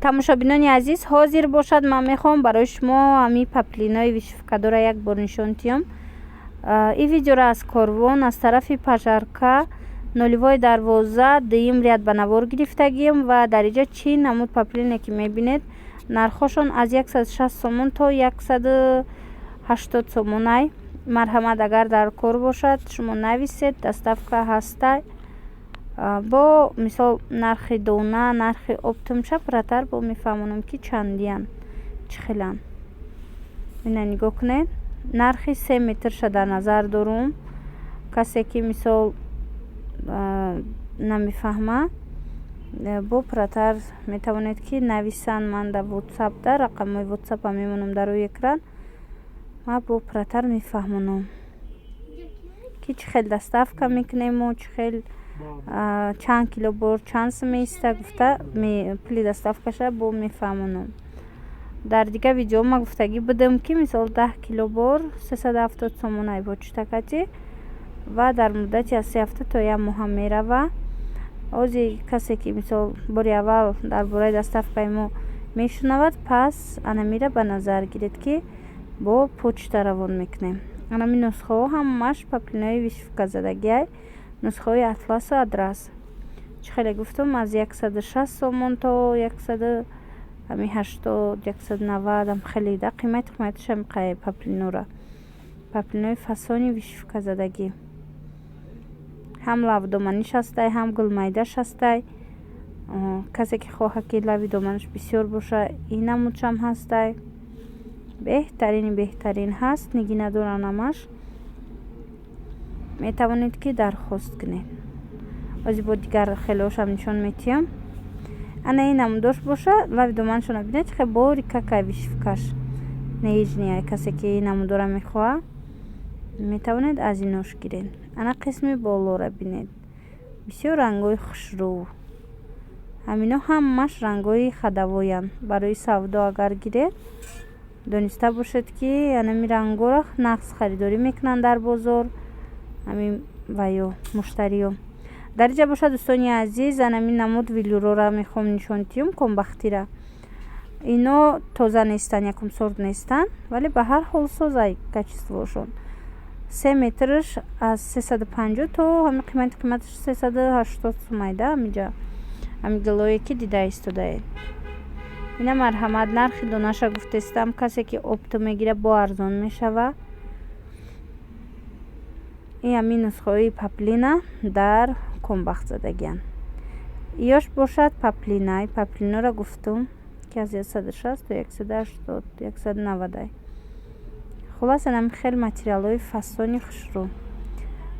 тамошобинони азиз, ҳозир бошад ман мехоҳам барои шумо ҳамин паплинои вишифкадора як бор нишон диҳам. ин видеоро аз корвон аз тарафи пажарка 012 дуюм ряд ба навор гирифтагием ва дар инҷа чин намуд паплине ки мебинед нархошон аз 160 сомон то 180 сомонай. марҳамат, агар дар кор бошад шумо нависед, доставка ҳастай. бо мисол нархи дона, нархи оптамша пратар бо мефаҳмонам ки чандиян, чӣ хелан. ина нигоҳ кунед, нархи 3 метрша дар назар дорум. касе ки мисол намефаҳма бо пратар метавонед ки нависанд. ман дар ватсапда рақамҳои ватсапа мемонам дар рӯи экран ва бо пратар мефаҳмонам ки чӣ хел доставка мекунему, чӣ хел чанд килобор чанд сум меиста гуфта пули доставкаша бо мефаҳмонам. дар дигар видео ма гуфтагӣ будам ки мисол 10 килобор 370 сомонай почтакати ва дар муддати аз 3 ҳафта то 1 моҳ мерава. ҳозир касе ки мисол бори аввал дар бораи доставкаи мо мешунавад, пас анамира ба назар гиред ки бо почта равон мекунем. анами нусхаҳо ҳамааш паплинои вишифказадагиай, нусхаҳои атласу адрас. чӣ хеле гуфтам, аз 160 сомон то 180 190 ам хеле да қиматиша меқай паплинора. паплинои фасони вишифказадагӣ ҳам лавдоманиш ҳастай, ҳам гулмайдаш ҳастай. касе ки хоҳад ки лави доманаш бисёр боша, ин намудшам ҳастай. беҳтарини беҳтарин ҳаст, нигӣ надорад намаш. метавонед ки дархост кунед. ҳозир бо дигар хелошам нишон метиҳам. ана ин намудош боша, лави доманашона бинед чӣ хел борикакай вишифкаш нежния. касе ки ин намудора мехоҳад метавонед аз инош гиред. ана қисми болора бинед, бисёр рангҳои хушрӯ. ҳамино ҳамаш рангҳои хадавоянд. барои савдо агар гиред, дониста бошед ки анами рангҳоро нақс харидорӣ мекунанд дар бозор ҳамин ваё муштариё. дар инҷа бошад дӯстони азиз, анами намуд велюрора мехоҳам нишон диҳам, комбахтира. ино тоза нестанд, якум сорт нестанд, вале ба ҳар ҳол созай качествошон. 3 метрш аз 350 то ҳамин қиматаш 380 сумайда. ҳаминҷа ҳамин гилое ки дида истодаед. ина марҳамат, нархи донаша гуфтестам. касе ки опто мегирад бо арзон мешава. ин ҳамин нусхаҳои паплина дар комбахтзадагиан. ёш бошад паплинай. паплинора гуфтум ки аз 160 то 180 190. хулас анами хел материалҳои фасони хушрӯ.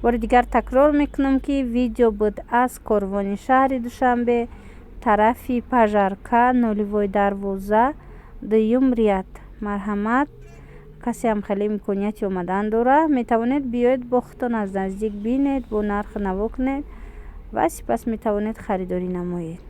бори дигар такрор мекунам ки видео буд аз корвони шаҳри душанбе, тарафи пажарка 012 дуюм ряд. марҳамат, касе ҳам хеле имконияти омадан дорад, метавонед биёед бо худтон аз наздик бинед, бо нарх наво кунед ва сипас метавонед харидорӣ намоед.